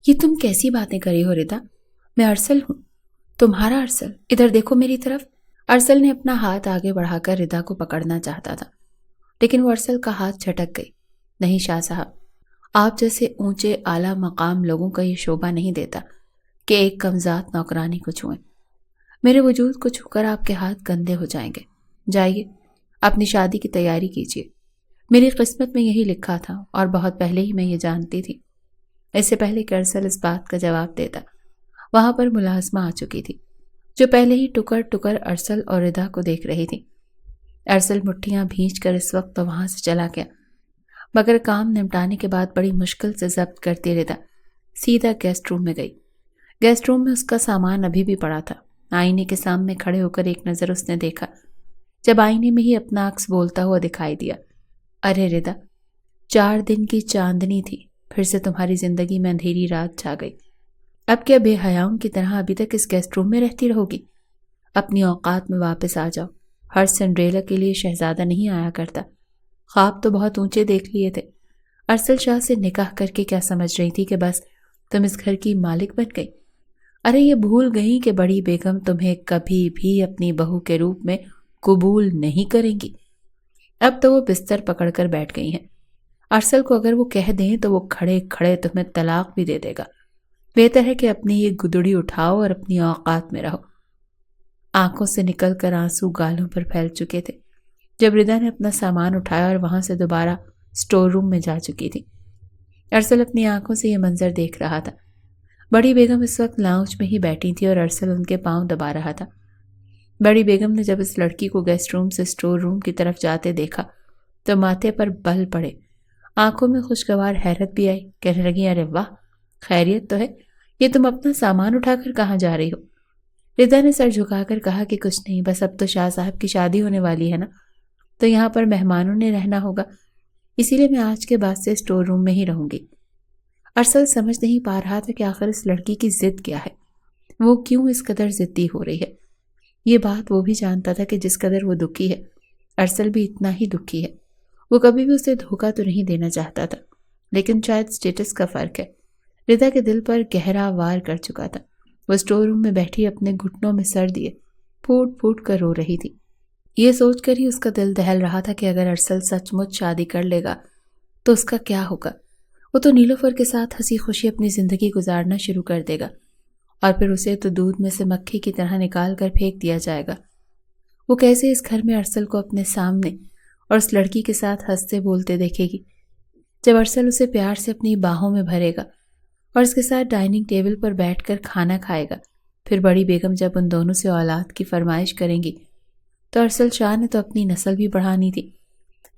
یہ تم کیسی باتیں کری ہو ردا؟ میں ارسل ہوں، تمہارا ارسل۔ ادھر دیکھو میری طرف۔ ارسل نے اپنا ہاتھ آگے بڑھا کر ردا کو پکڑنا چاہتا تھا، لیکن وہ ارسل کا ہاتھ جھٹک گئی۔ نہیں شاہ صاحب، آپ جیسے اونچے اعلیٰ مقام لوگوں کا یہ شعبہ نہیں دیتا کہ ایک کمزات نوکرانی کو چھوئیں۔ میرے وجود کو چھو کر آپ کے ہاتھ گندے ہو جائیں گے۔ جائیے اپنی شادی کی تیاری کیجیے۔ میری قسمت میں یہی لکھا تھا اور بہت پہلے ہی میں یہ جانتی تھی۔ اس سے پہلے کہ ارسل اس بات کا جواب دیتا، وہاں پر ملازمہ آ چکی تھی جو پہلے ہی ٹکر ٹکر ارسل اور ردا کو دیکھ رہی تھی۔ ارسل مٹھیاں بھینچ کر اس وقت تو وہاں سے چلا گیا، مگر کام نمٹانے کے بعد بڑی مشکل سے ضبط کرتی ردا سیدھا گیسٹ روم میں گئی۔ گیسٹ روم میں اس کا سامان ابھی بھی پڑا تھا۔ آئینے کے سامنے کھڑے ہو کر ایک نظر اس نے دیکھا، جب آئینے میں ہی اپنا عکس بولتا ہوا دکھائی دیا، ارے ردا، 4 دن کی چاندنی تھی، پھر سے تمہاری زندگی میں اندھیری رات چھا گئی۔ اب کیا بے حیاؤں کی طرح ابھی تک اس گیسٹ روم میں رہتی رہو گی؟ اپنی اوقات میں واپس آ جاؤ۔ ہر سنڈریلا کے لیے شہزادہ نہیں آیا کرتا۔ خواب تو بہت اونچے دیکھ لیے تھے۔ ارسل شاہ سے نکاح کر کے کیا سمجھ رہی تھی کہ بس تم اس گھر کی مالک بن گئی؟ ارے یہ بھول گئی کہ بڑی بیگم تمہیں کبھی بھی اپنی بہو کے روپ میں قبول نہیں کریں گی۔ اب تو وہ بستر پکڑ کر بیٹھ گئی ہیں۔ ارسل کو اگر وہ کہہ دیں تو وہ کھڑے کھڑے تمہیں طلاق بھی دے دے گا۔ بہتر ہے کہ اپنی یہ گدڑی اٹھاؤ اور اپنی اوقات میں رہو۔ آنکھوں سے نکل کر آنسو گالوں پر پھیل چکے تھے جب ردا نے اپنا سامان اٹھایا اور وہاں سے دوبارہ سٹور روم میں جا چکی تھی۔ ارسل اپنی آنکھوں سے یہ منظر دیکھ رہا تھا۔ بڑی بیگم اس وقت لاؤنج میں ہی بیٹھی تھی اور ارسل ان کے پاؤں دبا رہا تھا۔ بڑی بیگم نے جب اس لڑکی کو گیسٹ روم سے سٹور روم کی طرف جاتے دیکھا تو ماتھے پر بل پڑے، آنکھوں میں خوشگوار حیرت بھی آئی۔ کہنے لگی، ارے واہ، خیریت تو ہے؟ یہ تم اپنا سامان اٹھا کر کہاں جا رہی ہو؟ ردا نے سر جھکا کر کہا کہ کچھ نہیں، بس اب تو شاہ صاحب کی شادی ہونے والی ہے نا، تو یہاں پر مہمانوں نے رہنا ہوگا، اسی لیے میں آج کے بعد سے سٹور روم میں ہی رہوں گی۔ ارسل سمجھ نہیں پا رہا تھا کہ آخر اس لڑکی کی ضد کیا ہے، وہ کیوں اس قدر ضدی ہو رہی ہے۔ یہ بات وہ بھی جانتا تھا کہ جس قدر وہ دکھی ہے، ارسل بھی اتنا ہی دکھی ہے۔ وہ کبھی بھی اسے دھوکہ تو نہیں دینا چاہتا تھا، لیکن شاید سٹیٹس کا فرق ہے، ردا کے دل پر گہرا وار کر چکا تھا۔ وہ سٹور روم میں بیٹھی اپنے گھٹنوں میں سر دیے پھوٹ پھوٹ کر رو رہی تھی۔ یہ سوچ کر ہی اس کا دل دہل رہا تھا کہ اگر ارسل سچ مچ شادی کر لے گا تو اس کا کیا ہوگا۔ وہ تو نیلوفر کے ساتھ ہنسی خوشی اپنی زندگی گزارنا شروع کر دے گا، اور پھر اسے تو دودھ میں سے مکھی کی طرح نکال کر پھینک دیا جائے گا۔ وہ کیسے اس گھر میں ارسل کو اپنے سامنے اور اس لڑکی کے ساتھ ہنستے بولتے دیکھے گی؟ جب ارسل اسے پیار سے اپنی باہوں میں بھرے گا اور اس کے ساتھ ڈائننگ ٹیبل پر بیٹھ کر کھانا کھائے گا، پھر بڑی بیگم جب ان دونوں سے اولاد کی فرمائش کریں گی تو ارسل شاہ نے تو اپنی نسل بھی بڑھانی تھی۔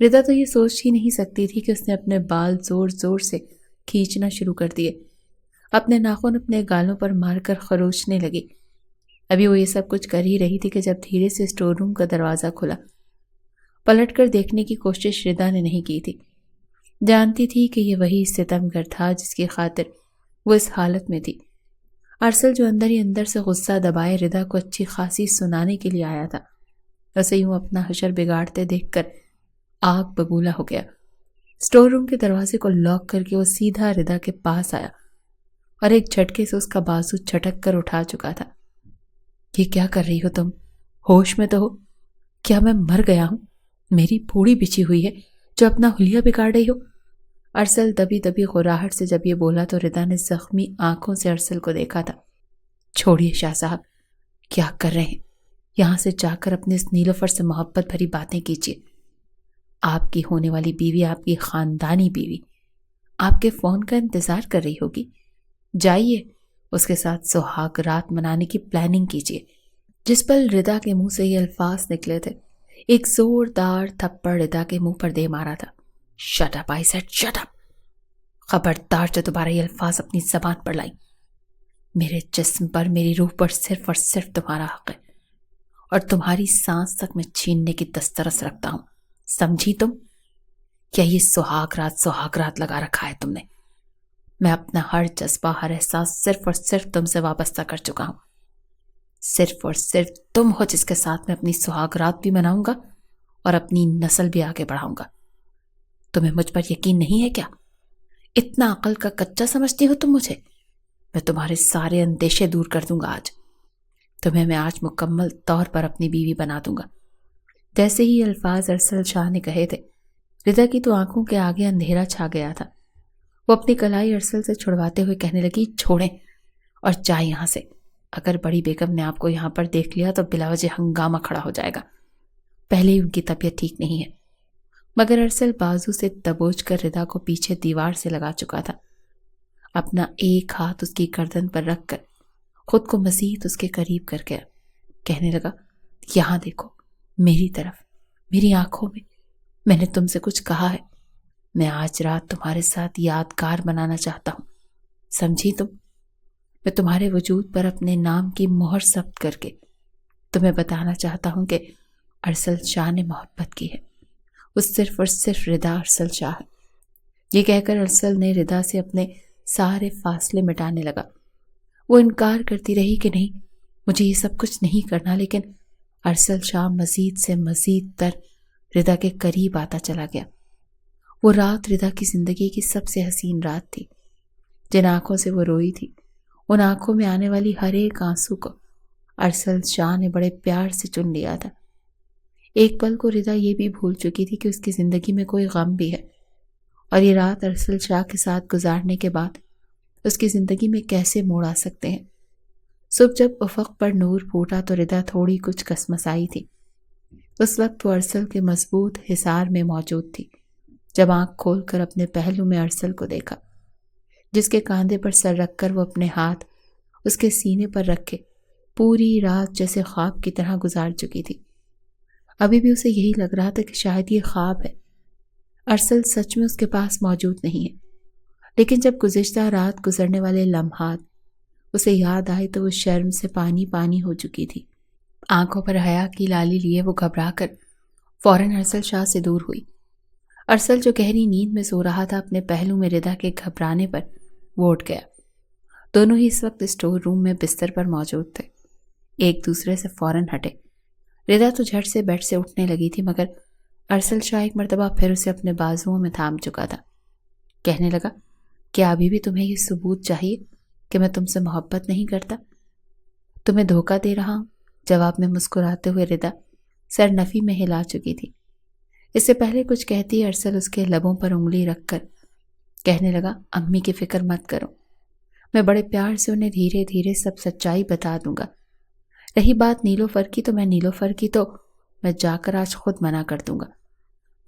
ردا تو یہ سوچ ہی نہیں سکتی تھی کہ اس نے اپنے بال زور زور سے کھینچنا شروع کر دیے، اپنے ناخن اپنے گالوں پر مار کر خروچنے لگی۔ ابھی وہ یہ سب کچھ کر ہی رہی تھی کہ جب دھیرے سے سٹور روم کا دروازہ کھلا۔ پلٹ کر دیکھنے کی کوشش ردا نے نہیں کی تھی، جانتی تھی کہ یہ وہی ستم گر تھا جس کی خاطر وہ اس حالت میں تھی۔ ارسل جو اندر ہی اندر سے غصہ دبائے ردا کو اچھی خاصی سنانے کے لیے آیا تھا، اسے یوں اپنا حشر بگاڑتے دیکھ کر آگ بگولا ہو گیا۔ سٹور روم کے دروازے کو لاک کر کے وہ سیدھا ردا کے پاس آیا اور ایک جھٹکے سے اس کا بازو چھٹک کر اٹھا چکا تھا۔ یہ کیا کر رہی ہو تم؟ ہوش میں تو ہو؟ کیا میں مر گیا ہوں؟ میری پھوڑی بچھی ہوئی ہے جو اپنا حلیہ بگاڑ رہی ہو؟ ارسل دبی دبی غراہٹ سے جب یہ بولا تو ردا نے زخمی آنکھوں سے ارسل کو دیکھا تھا۔ چھوڑیے شاہ صاحب، کیا کر رہے ہیں؟ یہاں سے جا کر اپنے اس نیلوفر سے محبت بھری باتیں کیجیے۔ آپ کی ہونے والی بیوی آپ کی خاندانی بیوی آپ کے فون کا انتظار کر رہی ہوگی۔ جائیے اس کے ساتھ سہاگ رات منانے کی پلاننگ کیجیے۔ جس پل ردا کے منہ سے یہ الفاظ نکلے تھے، ایک زوردار تھپڑ ردا کے منہ پر دے مارا تھا۔ Shut up, I said shut up! خبردار جو دوبارہ یہ الفاظ اپنی زبان پر لائی۔ میرے جسم پر، میری روح پر صرف اور صرف تمہارا حق ہے، اور تمہاری سانس تک میں چھیننے کی دسترس رکھتا ہوں، سمجھی تم؟ کیا یہ سہاگ رات لگا رکھا ہے تم نے؟ میں اپنا ہر جذبہ، ہر احساس صرف اور صرف تم سے وابستہ کر چکا ہوں۔ صرف اور صرف تم ہو جس کے ساتھ میں اپنی سہاگ رات بھی مناؤں گا اور اپنی نسل بھی آگے بڑھاؤں گا۔ تمہیں مجھ پر یقین نہیں ہے کیا؟ اتنا عقل کا کچا سمجھتی ہو تم مجھے؟ میں تمہارے سارے اندیشے دور کر دوں گا آج. تمہیں میں آج مکمل طور پر اپنی بیوی بنا دوں گا. جیسے ہی الفاظ ارسل شاہ نے کہے تھے، ردا کی تو آنکھوں کے آگے اندھیرا چھا گیا تھا. وہ اپنی کلائی ارسل سے چھڑواتے ہوئے کہنے لگی، چھوڑیں اور جائیں یہاں سے. اگر بڑی بیگم نے آپ کو یہاں پر دیکھ لیا تو بلا وجہ ہنگامہ کھڑا ہو جائے گا. پہلے ہی ان کی طبیعت ٹھیک نہیں ہے. مگر ارسل بازو سے دبوچ کر ردا کو پیچھے دیوار سے لگا چکا تھا. اپنا ایک ہاتھ اس کی گردن پر رکھ کر خود کو مزید اس کے قریب کر گیا. کہنے لگا، یہاں دیکھو، میری طرف، میری آنکھوں میں نے تم سے کچھ کہا ہے. میں آج رات تمہارے ساتھ یادگار بنانا چاہتا ہوں. سمجھی تم؟ میں تمہارے وجود پر اپنے نام کی مہر ثبت کر کے تمہیں بتانا چاہتا ہوں کہ ارسل شاہ نے محبت کی ہے. وہ صرف اور صرف ردا ارسل شاہ ہے. یہ کہہ کر ارسل نے ردا سے اپنے سارے فاصلے مٹانے لگا. وہ انکار کرتی رہی کہ نہیں، مجھے یہ سب کچھ نہیں کرنا، لیکن ارسل شاہ مزید سے مزید تر ردا کے قریب آتا چلا گیا. وہ رات ردا کی زندگی کی سب سے حسین رات تھی. جن آنکھوں سے وہ روئی تھی، ان آنکھوں میں آنے والی ہر ایک آنسو کو ارسل شاہ نے بڑے پیار سے چن لیا تھا. ایک پل کو ردا یہ بھی بھول چکی تھی کہ اس کی زندگی میں کوئی غم بھی ہے، اور یہ رات ارسل شاہ کے ساتھ گزارنے کے بعد اس کی زندگی میں کیسے موڑ آ سکتے ہیں. صبح جب افق پر نور پھوٹا تو ردا تھوڑی کچھ کسمسائی تھی. اس وقت وہ ارسل کے مضبوط حصار میں موجود تھی. جب آنکھ کھول کر اپنے پہلو میں ارسل کو دیکھا، جس کے کاندھے پر سر رکھ کر وہ اپنے ہاتھ اس کے سینے پر رکھے پوری رات جیسے خواب کی طرح گزار چکی تھی. ابھی بھی اسے یہی لگ رہا تھا کہ شاید یہ خواب ہے، ارسل سچ میں اس کے پاس موجود نہیں ہے. لیکن جب گزشتہ رات گزرنے والے لمحات اسے یاد آئے تو وہ شرم سے پانی پانی ہو چکی تھی. آنکھوں پر حیا کی لالی لیے وہ گھبرا کر فوراً ارسل شاہ سے دور ہوئی. ارسل جو گہری نیند میں سو رہا تھا، اپنے پہلو میں ردا کے گھبرانے پر وہ اٹھ گیا. دونوں ہی اس وقت اسٹور روم میں بستر پر موجود تھے. ایک دوسرے سے فوراً ہٹے. ردا تو جھٹ سے بیڈ سے اٹھنے لگی تھی، مگر ارسل شاہ ایک مرتبہ پھر اسے اپنے بازوؤں میں تھام چکا تھا. کہنے لگا، کیا ابھی بھی تمہیں یہ ثبوت چاہیے کہ میں تم سے محبت نہیں کرتا؟ تمہیں دھوکہ دے رہا ہوں. جواب میں مسکراتے ہوئے ردا سر نفی میں ہلا چکی تھی. اس سے پہلے کچھ کہتی ارسل اس کے لبوں پر انگلی رکھ کر کہنے لگا، امی کی فکر مت کرو، میں بڑے پیار سے انہیں دھیرے دھیرے سب سچائی بتا دوں گا. رہی بات نیلوفر کی تو میں جا کر آج خود منع کر دوں گا.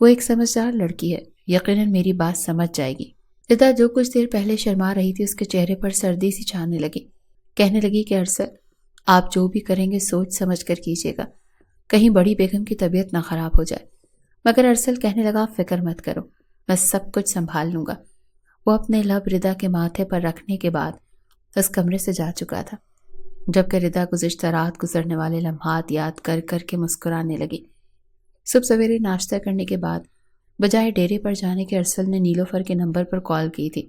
وہ ایک سمجھدار لڑکی ہے، یقیناً میری بات سمجھ جائے گی. ردا جو کچھ دیر پہلے شرما رہی تھی، اس کے چہرے پر سردی سی چھانے لگی. کہنے لگی کہ ارسل، آپ جو بھی کریں گے سوچ سمجھ کر کیجیے گا، کہیں بڑی بیگم کی طبیعت نہ خراب ہو جائے. مگر ارسل کہنے لگا، فکر مت کرو، میں سب کچھ سنبھال لوں گا. وہ اپنے لب ردا کے ماتھے پر رکھنے کے بعد اس کمرے سے جا چکا تھا، جبکہ ردا گزشتہ رات گزرنے والے لمحات یاد کر کر کے مسکرانے لگی. صبح سویرے ناشتہ کرنے کے بعد بجائے ڈیرے پر جانے کے ارسل نے نیلوفر کے نمبر پر کال کی تھی.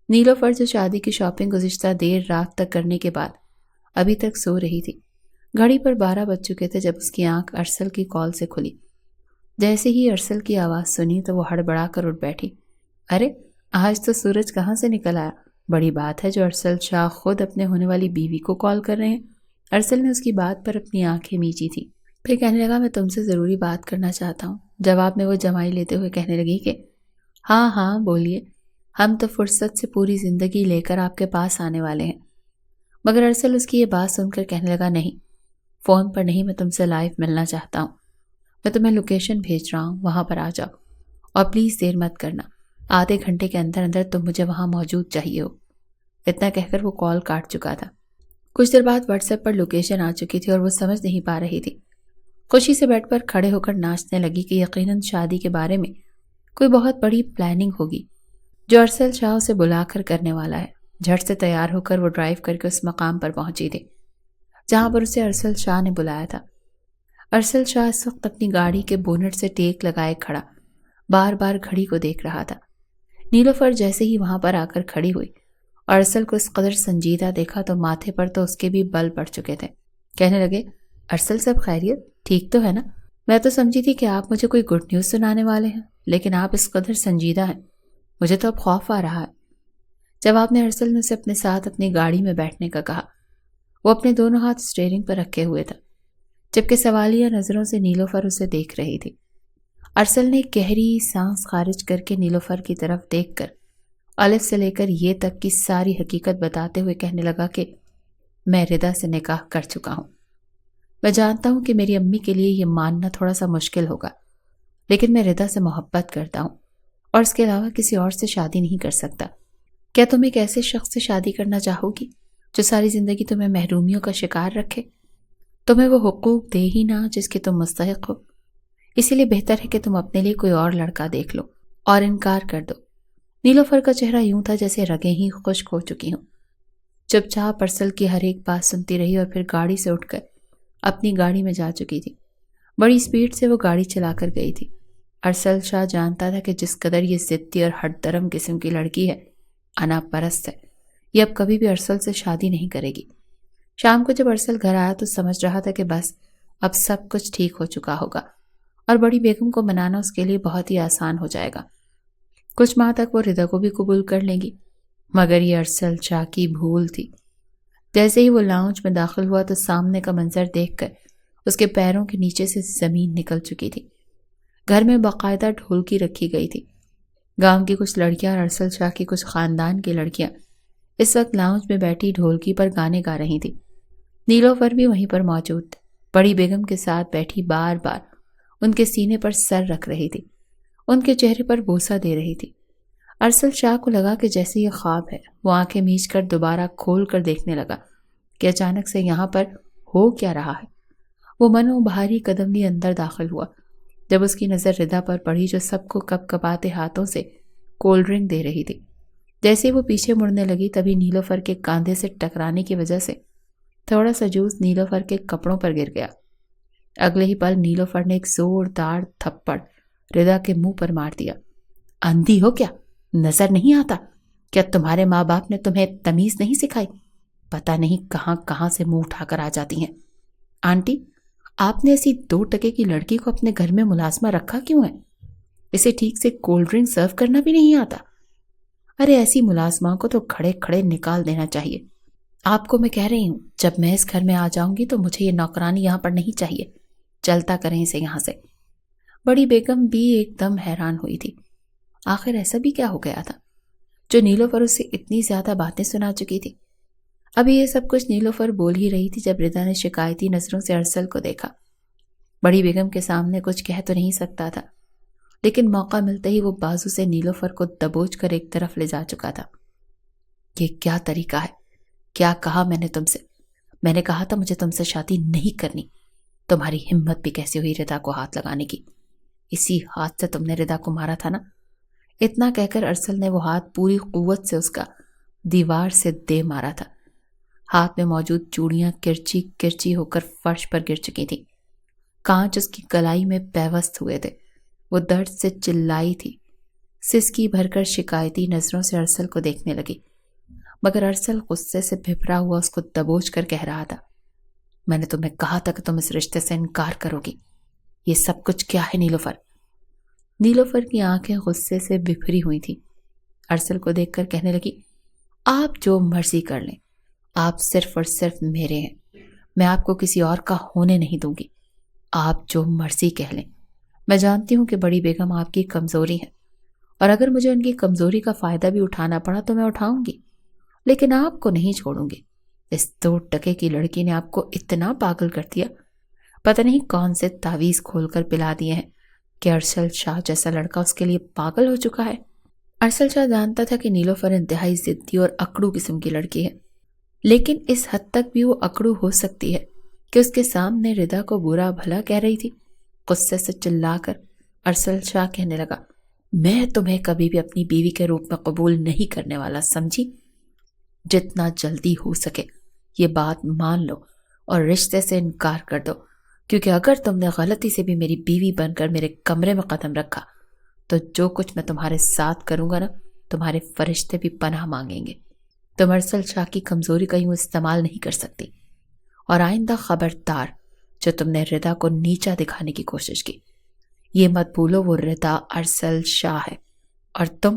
نیلوفر جو شادی کی شاپنگ گزشتہ دیر رات تک کرنے کے بعد ابھی تک سو رہی تھی. گھڑی پر 12 بج چکے تھے جب اس کی آنکھ ارسل کی کال سے کھلی. جیسے ہی ارسل کی آواز سنی تو وہ ہڑبڑا کر اٹھ بیٹھی. ارے آج تو سورج کہاں سے نکل آیا؟ بڑی بات ہے جو ارسل شاہ خود اپنے ہونے والی بیوی کو کال کر رہے ہیں. ارسل نے اس کی بات پر اپنی آنکھیں میچی تھی. پھر کہنے لگا، میں تم سے ضروری بات کرنا چاہتا ہوں. جواب میں وہ جمائی لیتے ہوئے کہنے لگی کہ ہاں بولیے، ہم تو فرصت سے پوری زندگی لے کر آپ کے پاس آنے والے ہیں. مگر ارسل اس کی یہ بات سن کر کہنے لگا، نہیں، فون پر نہیں، میں تم سے لائیو ملنا چاہتا ہوں. میں تمہیں لوکیشن بھیج رہا ہوں، وہاں پر آ جاؤ، اور پلیز دیر مت کرنا. آدھے گھنٹے کے اندر اندر تم مجھے وہاں موجود چاہیے ہو. اتنا کہہ کر وہ کال کاٹ چکا تھا. کچھ دیر بعد واٹس ایپ پر لوکیشن آ چکی تھی اور وہ سمجھ نہیں پا رہی تھی. خوشی سے بیڈ پر کھڑے ہو کر ناچنے لگی کہ یقیناً شادی کے بارے میں کوئی بہت بڑی پلاننگ ہوگی جو ارسل شاہ اسے بلا کر کرنے والا ہے. جھٹ سے تیار ہو کر وہ ڈرائیو کر کے اس مقام پر پہنچی تھی جہاں پر اسے ارسل شاہ نے بلایا تھا. ارسل شاہ اس وقت اپنی گاڑی کے بونٹ سے ٹیک لگائے کھڑا بار بار گھڑی کو دیکھ رہا تھا. نیلوفر جیسے ہی وہاں پر آ کر کھڑی ہوئی اور ارسل کو اس قدر سنجیدہ دیکھا تو ماتھے پر تو اس کے بھی بل پڑ چکے تھے. کہنے لگے، ارسل سب خیریت؟ ٹھیک تو ہے نا؟ میں تو سمجھی تھی کہ آپ مجھے کوئی گڈ نیوز سنانے والے ہیں، لیکن آپ اس قدر سنجیدہ ہیں، مجھے تو اب خوف آ رہا ہے. جواب میں ارسل نے اسے اپنے ساتھ اپنی گاڑی میں بیٹھنے کا کہا۔ وہ اپنے دونوں ہاتھ اسٹیئرنگ پر رکھے ہوئے تھا، جبکہ سوالیہ نظروں سے نیلوفر اسے دیکھ رہی تھی۔ ارسل نے گہری سانس خارج کر کے نیلوفر کی طرف دیکھ کر الف سے لے کر یہ تک کی ساری حقیقت بتاتے ہوئے کہنے لگا کہ میں ردا سے نکاح کر چکا ہوں۔ میں جانتا ہوں کہ میری امی کے لیے یہ ماننا تھوڑا سا مشکل ہوگا، لیکن میں ردا سے محبت کرتا ہوں اور اس کے علاوہ کسی اور سے شادی نہیں کر سکتا۔ کیا تم ایک ایسے شخص سے شادی کرنا چاہو گی جو ساری زندگی تمہیں محرومیوں کا شکار رکھے، تمہیں وہ حقوق دے ہی نہ جس کے تم مستحق ہو؟ اسی لیے بہتر ہے کہ تم اپنے لیے کوئی اور لڑکا دیکھ لو اور انکار کر دو۔ نیلوفر کا چہرہ یوں تھا جیسے رگیں ہی خشک ہو چکی ہوں۔ چپ چاپ ارسل کی ہر ایک بات سنتی رہی اور پھر گاڑی سے اٹھ کر اپنی گاڑی میں جا چکی تھی۔ بڑی اسپیڈ سے وہ گاڑی چلا کر گئی تھی۔ ارسل شاہ جانتا تھا کہ جس قدر یہ ضدی اور ہٹ درم قسم کی لڑکی ہے، انا پرست ہے، یہ اب کبھی بھی ارسل سے شادی نہیں کرے گی۔ شام کو جب ارسل گھر آیا تو سمجھ رہا تھا کہ بس اب سب کچھ ٹھیک ہو چکا ہوگا اور بڑی بیگم کو منانا اس کے لیے بہت ہی آسان ہو جائے گا۔ کچھ ماہ تک وہ ردا کو بھی قبول کر لیں گی، مگر یہ ارسل شاہ کی بھول تھی۔ جیسے ہی وہ لاؤنج میں داخل ہوا تو سامنے کا منظر دیکھ کر اس کے پیروں کے نیچے سے زمین نکل چکی تھی۔ گھر میں باقاعدہ ڈھولکی رکھی گئی تھی۔ گاؤں کی کچھ لڑکیاں اور ارسل شاہ کی کچھ خاندان کی لڑکیاں اس وقت لاؤنج میں بیٹھی ڈھولکی پر گانے گا رہی تھی۔ نیلوفر بھی وہیں پر موجود تھی، بڑی بیگم کے ساتھ بیٹھی بار بار ان کے سینے پر سر رکھ رہی تھی، ان کے چہرے پر بوسہ دے رہی تھی۔ ارسل شاہ کو لگا کہ جیسے یہ خواب ہے۔ وہ آنکھیں میچ کر دوبارہ کھول کر دیکھنے لگا کہ اچانک سے یہاں پر ہو کیا رہا ہے۔ وہ منو بھاری قدم لیے اندر داخل ہوا۔ جب اس کی نظر ردا پر پڑی جو سب کو کپ کپاتے ہاتھوں سے کولڈ ڈرنک دے رہی تھی، جیسے وہ پیچھے مڑنے لگی تبھی نیلوفر کے کاندھے سے ٹکرانے کی وجہ سے تھوڑا سا جوس نیلوفر کے کپڑوں پر گر گیا۔ اگلے ہی پل نیلوفر نے ایک زوردار تھپڑ ردا کے منہ پر مار دیا۔ اندھی ہو کیا؟ نظر نہیں آتا؟ کیا تمہارے ماں باپ نے تمہیں تمیز نہیں سکھائی؟ پتہ نہیں کہاں کہاں سے منہ اٹھا کر آ جاتی ہیں۔ آنٹی، آپ نے ایسی 2 ٹکے کی لڑکی کو اپنے گھر میں ملازمہ رکھا کیوں ہے؟ اسے ٹھیک سے کولڈ ڈرنک سرو کرنا بھی نہیں آتا۔ ارے ایسی ملازمہ کو تو کھڑے کھڑے نکال دینا چاہیے۔ آپ کو میں کہہ رہی ہوں، جب میں اس گھر میں آ جاؤں گی تو مجھے یہ نوکرانی یہاں پر نہیں چاہیے۔ چلتا کریں اسے یہاں سے۔ بڑی بیگم بھی ایک دم حیران ہوئی تھی۔ آخر ایسا بھی کیا ہو گیا تھا جو نیلوفر اس سے اتنی زیادہ باتیں سنا چکی تھی؟ ابھی یہ سب کچھ نیلوفر بول ہی رہی تھی جب ردا نے شکایتی نظروں سے ارسل کو دیکھا۔ بڑی بیگم کے سامنے کچھ کہہ تو نہیں سکتا تھا، لیکن موقع ملتے ہی وہ بازو سے نیلوفر کو دبوچ کر ایک طرف لے جا چکا تھا۔ یہ کیا طریقہ ہے؟ کیا کہا میں نے تم سے؟ میں نے کہا تھا مجھے تم سے شادی نہیں کرنی۔ تمہاری ہمت بھی کیسی ہوئی ردا کو ہاتھ لگانے کی؟ اسی ہاتھ سے تم نے ردا کو مارا تھا نا؟ اتنا کہہ کر ارسل نے وہ ہاتھ پوری قوت سے اس کا دیوار سے دے مارا تھا۔ ہاتھ میں موجود چوڑیاں کرچی کرچی ہو کر فرش پر گر چکی تھی۔ کانچ اس کی کلائی میں پیوست ہوئے تھے۔ وہ درد سے چلائی تھی۔ سسکی بھر کر شکایتی نظروں سے ارسل کو دیکھنے لگی، مگر ارسل غصے سے بھپرا ہوا اس کو دبوچ کر کہہ رہا تھا، میں نے تمہیں کہا تھا کہ تم اس رشتے سے انکار کرو گی۔ یہ سب کچھ کیا ہے نیلوفر؟ نیلوفر کی آنکھیں غصے سے بھری ہوئی تھی۔ ارسل کو دیکھ کر کہنے لگی، آپ جو مرضی کر لیں، آپ صرف اور صرف میرے ہیں۔ میں آپ کو کسی اور کا ہونے نہیں دوں گی۔ آپ جو مرضی کہہ لیں۔ میں جانتی ہوں کہ بڑی بیگم آپ کی کمزوری ہے، اور اگر مجھے ان کی کمزوری کا فائدہ بھی اٹھانا پڑا تو میں اٹھاؤں گی، لیکن آپ کو نہیں چھوڑوں گی۔ اس 2 ٹکے کی لڑکی نے آپ کو اتنا پاگل کر دیا، پتہ نہیں کون سے تعویذ کھول کر پلا دیے ہیں کہ ارسل شاہ جیسا لڑکا اس کے لیے پاگل ہو چکا ہے۔ ارسل شاہ جانتا تھا کہ نیلوفر انتہائی ضدی اور اکڑو قسم کی لڑکی ہے، لیکن اس حد تک بھی وہ اکڑو ہو سکتی ہے کہ اس کے سامنے ردا کو برا بھلا کہہ رہی تھی۔ غصے سے چلا کر ارسل شاہ کہنے لگا، میں تمہیں کبھی بھی اپنی بیوی کے روپ میں قبول نہیں کرنے والا، سمجھی؟ جتنا جلدی ہو سکے یہ بات مان لو اور رشتے سے انکار کر دو، کیونکہ اگر تم نے غلطی سے بھی میری بیوی بن کر میرے کمرے میں قدم رکھا تو جو کچھ میں تمہارے ساتھ کروں گا نا، تمہارے فرشتے بھی پناہ مانگیں گے۔ تم ارسل شاہ کی کمزوری کا یوں استعمال نہیں کر سکتی، اور آئندہ خبردار جو تم نے ردا کو نیچا دکھانے کی کوشش کی، یہ مت بھولو وہ ردا ارسل شاہ ہے، اور تم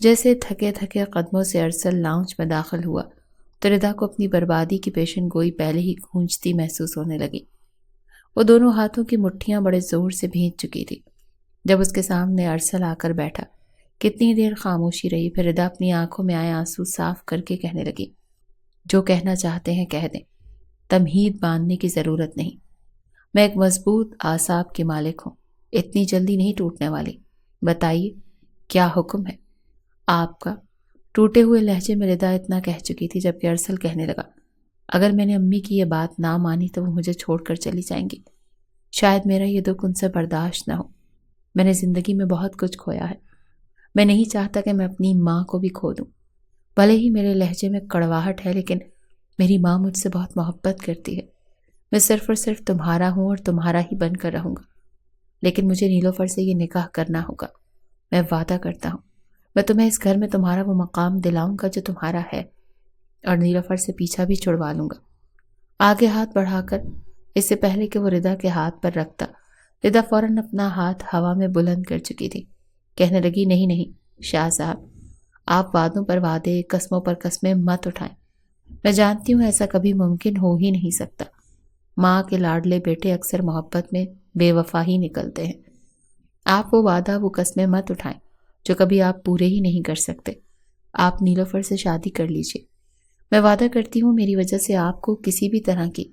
جیسے تھکے تھکے قدموں سے ارسل لاؤنج میں داخل ہوا تو ردا کو اپنی بربادی کی پیشن گوئی پہلے ہی گونجتی محسوس ہونے لگی۔ وہ دونوں ہاتھوں کی مٹھیاں بڑے زور سے بھینچ چکی تھی۔ جب اس کے سامنے ارسل آ کر بیٹھا، کتنی دیر خاموشی رہی، پھر ردا اپنی آنکھوں میں آئے آنسو صاف کر کے کہنے لگی، جو کہنا چاہتے ہیں کہہ دیں، تمہید باندھنے کی ضرورت نہیں۔ میں ایک مضبوط اعصاب کی مالک ہوں، اتنی جلدی نہیں ٹوٹنے والی۔ بتائیے کیا حکم ہے آپ کا؟ ٹوٹے ہوئے لہجے میں ردا اتنا کہہ چکی تھی جبکہ ارسل کہنے لگا، اگر میں نے امی کی یہ بات نہ مانی تو وہ مجھے چھوڑ کر چلی جائیں گی۔ شاید میرا یہ دکھ ان سے برداشت نہ ہو۔ میں نے زندگی میں بہت کچھ کھویا ہے، میں نہیں چاہتا کہ میں اپنی ماں کو بھی کھو دوں۔ بھلے ہی میرے لہجے میں کڑواہٹ ہے، لیکن میری ماں مجھ سے بہت محبت کرتی ہے۔ میں صرف اور صرف تمہارا ہوں اور تمہارا ہی بن کر رہوں گا، لیکن مجھے نیلوفر سے یہ نکاح کرنا ہوگا۔ میں وعدہ کرتا ہوں میں تمہیں اس گھر میں تمہارا وہ مقام دلاؤں گا جو تمہارا ہے، اور نیلوفر سے پیچھا بھی چھڑوا لوں گا۔ آگے ہاتھ بڑھا کر، اس سے پہلے کہ وہ ردا کے ہاتھ پر رکھتا، ردا فوراً اپنا ہاتھ ہوا میں بلند کر چکی تھی۔ کہنے لگی، نہیں نہیں شاہ صاحب، آپ وعدوں پر وعدے، قسموں پر قسمیں مت اٹھائیں۔ میں جانتی ہوں ایسا کبھی ممکن ہو ہی نہیں سکتا۔ ماں کے لاڈلے بیٹے اکثر محبت میں بے وفا ہی نکلتے ہیں۔ آپ وہ وعدہ، وہ قسمیں مت اٹھائیں جو کبھی آپ پورے ہی نہیں کر سکتے۔ آپ نیلوفر سے شادی کر لیجئے۔ میں وعدہ کرتی ہوں میری وجہ سے آپ کو کسی بھی طرح کی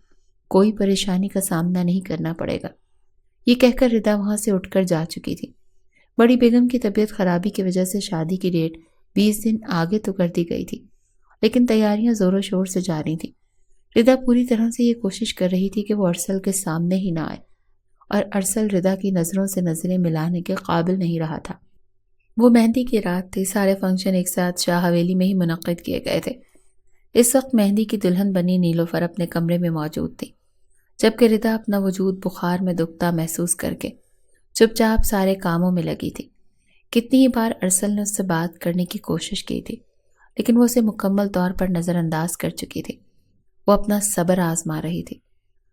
کوئی پریشانی کا سامنا نہیں کرنا پڑے گا۔ یہ کہہ کر ردا وہاں سے اٹھ کر جا چکی تھی۔ بڑی بیگم کی طبیعت خرابی کی وجہ سے شادی کی ڈیٹ 20 دن آگے تو کر دی گئی تھی، لیکن تیاریاں زور و شور سے جاری تھیں۔ ردا پوری طرح سے یہ کوشش کر رہی تھی کہ وہ ارسل کے سامنے ہی نہ آئے، اور ارسل ردا کی نظروں سے نظریں ملانے کے قابل نہیں رہا تھا۔ وہ مہندی کی رات تھی، سارے فنکشن ایک ساتھ شاہ حویلی میں ہی منعقد کیے گئے تھے۔ اس وقت مہندی کی دلہن بنی نیلوفر اپنے کمرے میں موجود تھی، جبکہ ردا اپنا وجود بخار میں دکھتا محسوس کر کے چپ چاپ سارے کاموں میں لگی تھی۔ کتنی ہی بار ارسل نے اس سے بات کرنے کی کوشش کی تھی، لیکن وہ اسے مکمل طور پر نظر انداز کر چکی تھی۔ وہ اپنا صبر آزما رہی تھی۔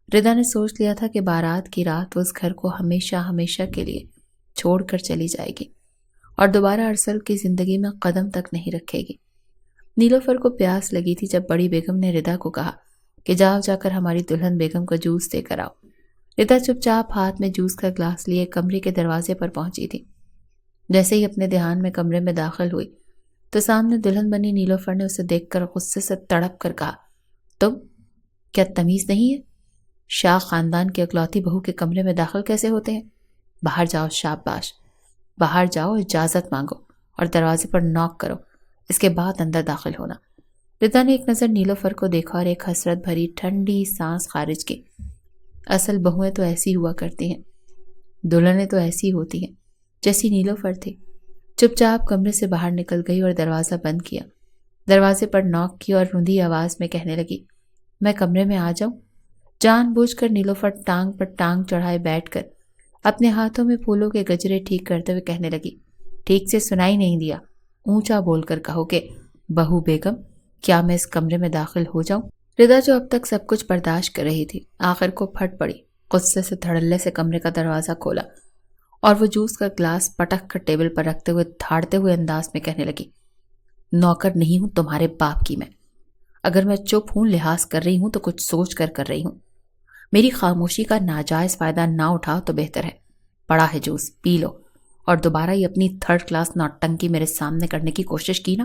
ردا نے سوچ لیا تھا کہ بارات کی رات وہ اس گھر کو ہمیشہ ہمیشہ کے لیے چھوڑ کر چلی جائے گی اور دوبارہ ارسل کی زندگی میں قدم تک نہیں رکھے گی۔ نیلوفر کو پیاس لگی تھی جب بڑی بیگم نے ردا کو کہا کہ جاؤ جا کر ہماری دلہن بیگم کو جوس دے کر آؤ۔ ردا چپ چاپ ہاتھ میں جوس کا گلاس لیے کمرے کے دروازے پر پہنچی تھی۔ جیسے ہی اپنے دھیان میں کمرے میں داخل ہوئی تو سامنے دلہن بنی نیلوفر نے اسے دیکھ کر غصے سے تڑپ کر کہا، تم کیا تمیز نہیں ہے؟ شاہ خاندان کی اکلوتی بہو کے کمرے میں داخل کیسے ہوتے ہیں؟ باہر جاؤ شاباش، باہر جاؤ، اجازت مانگو اور دروازے پر نوک کرو، اس کے بعد اندر داخل ہونا۔ ردا نے ایک نظر نیلوفر کو دیکھا اور ایک حسرت بھری ٹھنڈی سانس خارج کی۔ اصل بہویں تو ایسی ہوا کرتی ہیں، دلہنیں تو ایسی ہوتی ہیں جیسی نیلوفر تھی۔ چپ چاپ کمرے سے باہر نکل گئی اور دروازہ بند کیا۔ دروازے پر نوک کی اور رندی آواز میں کہنے لگی، میں کمرے میں آ جاؤں؟ جان بوجھ کر نیلوفر ٹانگ پر ٹانگ چڑھائے بیٹھ کر اپنے ہاتھوں میں پھولوں کے گجرے ٹھیک کرتے ہوئے کہنے لگی، ٹھیک سے سنائی نہیں دیا، اونچا بول کر کہو کہ بہو بیگم کیا میں اس کمرے میں داخل ہو جاؤں؟ ردا جو اب تک سب کچھ برداشت کر رہی تھی آخر کو پھٹ پڑی، غصے سے دھڑلے سے کمرے کا دروازہ کھولا اور وہ جوس کا گلاس پٹک کر ٹیبل پر رکھتے ہوئے دھاڑتے ہوئے انداز میں کہنے لگی، نوکر نہیں ہوں تمہارے باپ کی میں۔ اگر میں چپ ہوں، لحاظ کر رہی ہوں تو کچھ سوچ کر رہی ہوں۔ میری خاموشی کا ناجائز فائدہ نہ اٹھاؤ تو بہتر ہے۔ پڑا ہے جوس، پی لو، اور دوبارہ یہ اپنی تھرڈ کلاس نوٹنکی میرے سامنے کرنے کی کوشش کی نا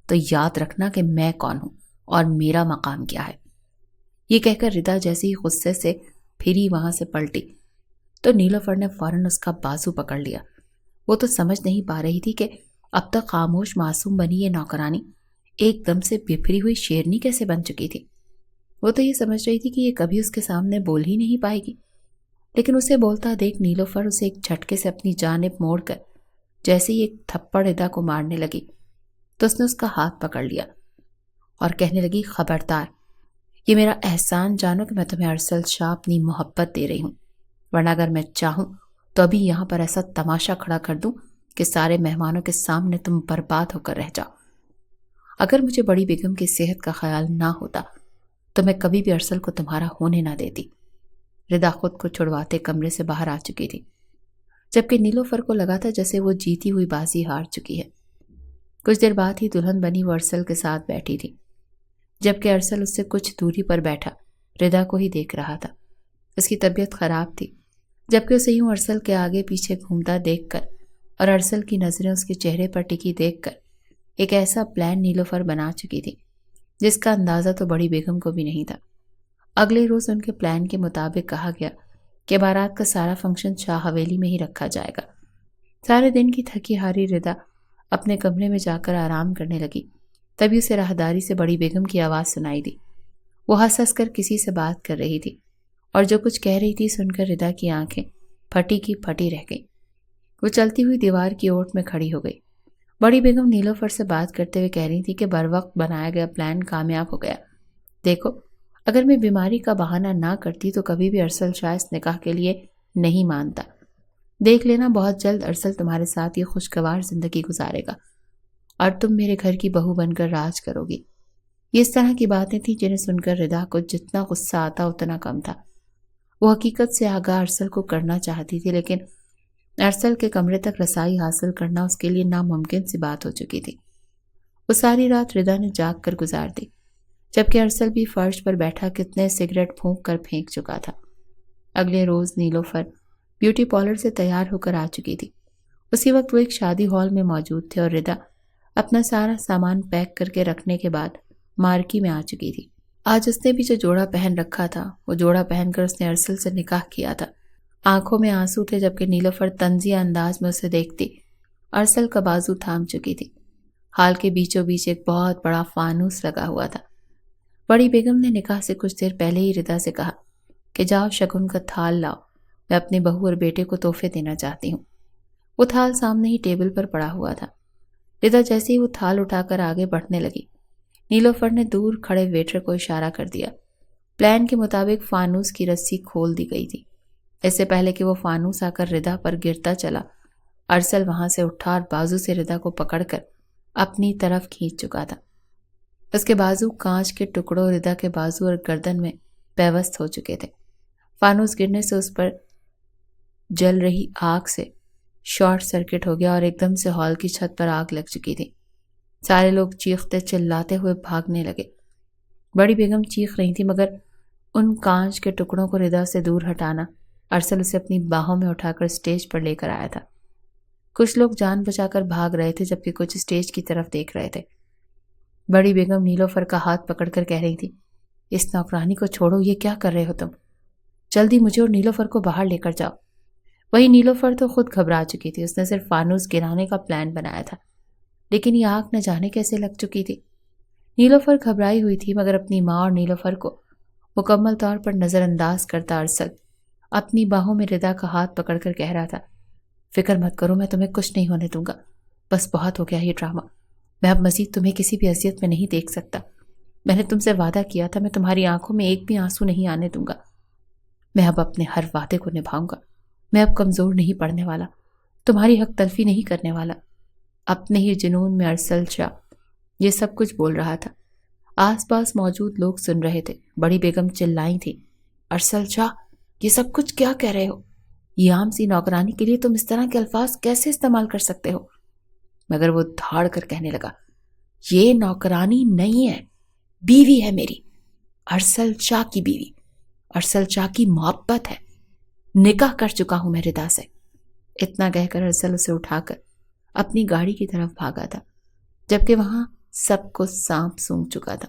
تو یاد رکھنا کہ میں کون ہوں اور میرا مقام کیا ہے۔ یہ کہہ کر ردا جیسے ہی غصے سے پھری وہاں سے پلٹی تو نیلوفر نے فوراً اس کا بازو پکڑ لیا۔ وہ تو سمجھ نہیں پا رہی تھی کہ اب تک خاموش معصوم بنی یہ نوکرانی ایک دم سے بپھری ہوئی شیرنی کیسے بن چکی تھی۔ وہ تو یہ سمجھ رہی تھی کہ یہ کبھی اس کے سامنے بول ہی نہیں پائے گی، لیکن اسے بولتا دیکھ نیلوفر اسے ایک جھٹکے سے اپنی جانب موڑ کر جیسے ہی ایک تھپڑ ردا کو مارنے لگی تو اس نے اس کا ہاتھ پکڑ لیا اور کہنے لگی، خبردار، یہ میرا احسان جانو کہ میں تمہیں ارسل شاہ اپنی محبت دے رہی ہوں، ورنہ اگر میں چاہوں تو ابھی یہاں پر ایسا تماشا کھڑا کر دوں کہ سارے مہمانوں کے سامنے تم برباد ہو کر رہ جاؤ۔ اگر مجھے بڑی بیگم کی صحت کا خیال نہ ہوتا تو میں کبھی بھی ارسل کو تمہارا ہونے نہ دیتی۔ ردا خود کو چھڑواتے کمرے سے باہر آ چکی تھی، جبکہ نیلوفر کو لگا تھا جیسے وہ جیتی ہوئی بازی ہار چکی ہے۔ کچھ دیر بعد ہی دلہن بنی وہ ارسل کے ساتھ بیٹھی تھی، جبکہ ارسل اس سے کچھ دوری پر بیٹھا ردا کو ہی دیکھ رہا تھا۔ اس کی طبیعت خراب تھی، جبکہ اسے یوں ارسل کے آگے پیچھے گھومتا دیکھ کر اور ارسل کی نظریں اس کے چہرے پر ٹکی دیکھ کر ایک ایسا پلان نیلوفر بنا چکی تھی جس کا اندازہ تو بڑی بیگم کو بھی نہیں تھا۔ اگلے روز ان کے پلان کے مطابق کہا گیا کہ بارات کا سارا فنکشن شاہ حویلی میں ہی رکھا جائے گا۔ سارے دن کی تھکی ہاری ردا اپنے کمرے میں جا کر آرام کرنے لگی، تبھی اسے راہداری سے بڑی بیگم کی آواز سنائی دی۔ وہ ہنس ہنس کر کسی سے بات کر رہی تھی اور جو کچھ کہہ رہی تھی سن کر ردا کی آنکھیں پھٹی کی پھٹی رہ گئی۔ وہ چلتی ہوئی دیوار کی اوٹ میں کھڑی ہو گئی۔ بڑی بیگم نیلوفر سے بات کرتے ہوئے کہہ رہی تھی کہ بروقت بنایا گیا پلان کامیاب ہو گیا۔ دیکھو، اگر میں بیماری کا بہانہ نہ کرتی تو کبھی بھی ارسل شاہ اس نکاح کے لیے نہیں مانتا۔ دیکھ لینا، بہت جلد ارسل تمہارے ساتھ یہ خوشگوار زندگی گزارے گا اور تم میرے گھر کی بہو بن کر راج کرو گی۔ یہ اس طرح کی باتیں تھیں جنہیں سن کر ردا کو جتنا غصہ آتا اتنا کم تھا۔ وہ حقیقت سے آگاہ ارسل کو کرنا چاہتی تھی، لیکن ارسل کے کمرے تک رسائی حاصل کرنا اس کے لیے ناممکن سی بات ہو چکی تھی۔ وہ ساری رات ردا نے جاگ کر گزار دی، جبکہ ارسل بھی فرش پر بیٹھا کتنے سگریٹ پھونک کر پھینک چکا تھا۔ اگلے روز نیلوفر بیوٹی پارلر سے تیار ہو کر آ چکی تھی۔ اسی وقت وہ ایک شادی ہال میں موجود تھے اور ردا اپنا سارا سامان پیک کر کے رکھنے کے بعد مارکی میں آ چکی تھی۔ آج اس نے بھی جو جوڑا پہن رکھا تھا وہ جوڑا پہن کر اس نے ارسل سے نکاح کیا تھا۔ آنکھوں میں آنسو تھے، جبکہ نیلوفر طنزیہ انداز میں اسے دیکھتی ارسل کا بازو تھام چکی تھی۔ ہال کے بیچوں بیچ ایک بہت بڑا فانوس لگا ہوا تھا۔ بڑی بیگم نے نکاح سے کچھ دیر پہلے ہی ردا سے کہا کہ جاؤ شگن کا تھال لاؤ، میں اپنی بہو اور بیٹے کو تحفے دینا چاہتی ہوں۔ وہ تھال سامنے ہی ٹیبل پر پڑا ہوا تھا۔ ردا جیسے ہی وہ تھال اٹھا کر آگے بڑھنے لگی، نیلوفر نے دور کھڑے ویٹر کو اشارہ کر دیا۔ پلان کے مطابق فانوس کی رسی کھول دی گئی تھی۔ اس سے پہلے کہ وہ فانوس آ کر ردا پر گرتا چلا، ارسل وہاں سے اٹھا اور بازو سے ردا کو پکڑ کر اپنی طرف کھینچ چکا تھا۔ اس کے بازو کانچ کے ٹکڑوں ردا کے بازو اور گردن میں پیوست ہو چکے تھے۔ فانوس گرنے سے اس پر جل رہی آگ سے شارٹ سرکٹ ہو گیا اور ایک دم سے ہال کی چھت پر آگ لگ چکی تھی۔ سارے لوگ چیختے چلاتے ہوئے بھاگنے لگے۔ بڑی بیگم چیخ رہی تھی، مگر ان کانچ کے ٹکڑوں کو ردا سے دور ہٹانا ارسل اسے اپنی باہوں میں اٹھا کر اسٹیج پر لے کر آیا تھا۔ کچھ لوگ جان بچا کر بھاگ رہے تھے، جبکہ کچھ اسٹیج کی طرف دیکھ رہے تھے۔ بڑی بیگم نیلوفر کا ہاتھ پکڑ کر کہہ رہی تھی، اس نوکرانی کو چھوڑو، یہ کیا کر رہے ہو تم؟ جلدی مجھے اور نیلوفر کو باہر لے کر جاؤ۔ وہی نیلوفر تو خود گھبرا چکی تھی۔ اس نے صرف فانوس گرانے کا پلان بنایا تھا، لیکن یہ آگ نہ جانے کیسے لگ چکی تھی۔ نیلوفر گھبرائی ہوئی تھی، مگر اپنی ماں اور نیلوفر کو مکمل طور پر نظر انداز کرتا ارسل اپنی باہوں میں ردا کا ہاتھ پکڑ کر کہہ رہا تھا، فکر مت کرو، میں تمہیں کچھ نہیں ہونے دوں گا۔ بس بہت ہو گیا یہ ڈرامہ، میں اب مزید تمہیں کسی بھی اذیت میں نہیں دیکھ سکتا۔ میں نے تم سے وعدہ کیا تھا، میں تمہاری آنکھوں میں ایک بھی آنسو نہیں آنے دوں گا۔ میں اب اپنے ہر وعدے کو نبھاؤں گا۔ میں اب کمزور نہیں پڑنے والا، تمہاری حق تلفی نہیں کرنے والا۔ اپنے ہی جنون میں ارسل شاہ یہ سب کچھ بول رہا تھا۔ آس پاس موجود لوگ سن رہے تھے۔ بڑی بیگم چلائی تھی، ارسل شاہ یہ سب کچھ کیا کہہ رہے ہو؟ یہ عام سی نوکرانی کے لیے تم اس طرح کے الفاظ کیسے استعمال کر سکتے ہو؟ مگر وہ دھاڑ کر کہنے لگا، یہ نوکرانی نہیں ہے، بیوی ہے میری، ارسل شاہ کی بیوی، ارسل شاہ کی محبت ہے، نکاح کر چکا ہوں میں ردا سے۔ اتنا کہہ کر ارسل اسے اٹھا کر اپنی گاڑی کی طرف بھاگا تھا، جبکہ وہاں سب کو سانپ سونگھ چکا تھا۔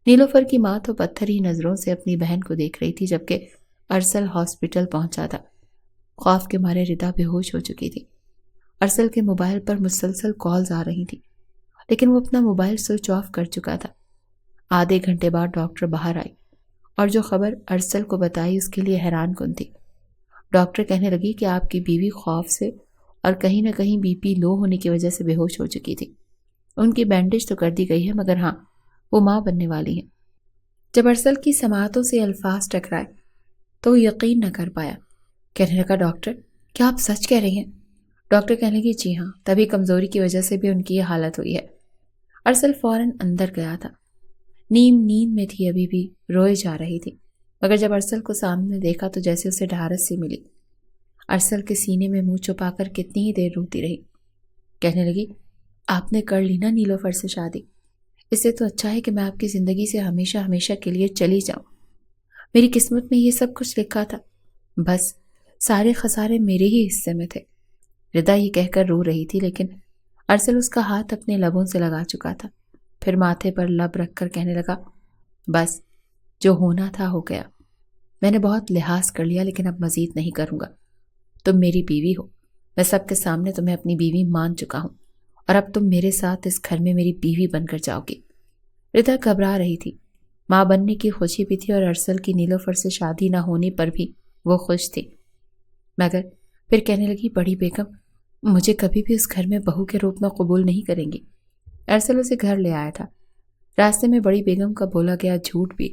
نیلوفر کی ماں تو پتھر ہی نظروں سے اپنی بہن کو دیکھ رہی تھی، جبکہ ارسل ہاسپٹل پہنچا تھا۔ خوف کے مارے ردا بے ہوش ہو چکی تھی۔ ارسل کے موبائل پر مسلسل کالز آ رہی تھی، لیکن وہ اپنا موبائل سوئچ آف کر چکا تھا۔ آدھے گھنٹے بعد ڈاکٹر باہر آئی اور جو خبر ارسل کو بتائی اس کے لیے حیران کن تھی۔ ڈاکٹر کہنے لگی کہ آپ کی بیوی خوف سے اور کہیں نہ کہیں بی پی لو ہونے کی وجہ سے بے ہوش ہو چکی تھی۔ ان کی بینڈیج تو کر دی گئی ہے، مگر ہاں وہ ماں بننے والی ہیں۔ جب ارسل کی سماعتوں سے الفاظ ٹکرائے تو وہ یقین نہ کر پایا۔ کہنے لگا، ڈاکٹر کیا آپ سچ کہہ رہی ہیں؟ ڈاکٹر کہنے لگی، جی ہاں، تبھی کمزوری کی وجہ سے بھی ان کی یہ حالت ہوئی ہے۔ ارسل فوراً اندر گیا تھا۔ نیند میں تھی، ابھی بھی روئے جا رہی تھی، مگر جب ارسل کو سامنے دیکھا تو جیسے اسے ڈھارس سی ملی۔ ارسل کے سینے میں منہ چھپا کر کتنی ہی دیر روتی رہی۔ کہنے لگی، آپ نے کر لی نا نیلوفر سے شادی، اس سے تو اچھا ہے کہ میں آپ کی زندگی سے ہمیشہ ہمیشہ کے لیے چلی جاؤں۔ میری قسمت میں یہ سب کچھ لکھا تھا، بس سارے خسارے میرے ہی حصے میں تھے۔ ردا یہ کہہ کر رو رہی تھی، لیکن ارسل اس کا ہاتھ اپنے لبوں سے لگا چکا تھا۔ پھر ماتھے پر لب رکھ کر کہنے لگا، بس جو ہونا تھا ہو گیا، میں نے بہت لحاظ کر لیا، لیکن اب مزید نہیں کروں گا۔ تم میری بیوی ہو، میں سب کے سامنے تمہیں اپنی بیوی مان چکا ہوں، اور اب تم میرے ساتھ اس گھر میں میری بیوی بن کر جاؤ گی۔ ردا گھبرا رہی تھی، ماں بننے کی خوشی بھی تھی اور ارسل کی نیلوفر سے شادی نہ ہونے پر بھی وہ خوش تھی، مگر پھر کہنے لگی، بڑی بیگم مجھے کبھی بھی اس گھر میں بہو کے روپ میں قبول نہیں کریں گی۔ ارسل اسے گھر لے آیا تھا۔ راستے میں بڑی بیگم کا بولا گیا جھوٹ بھی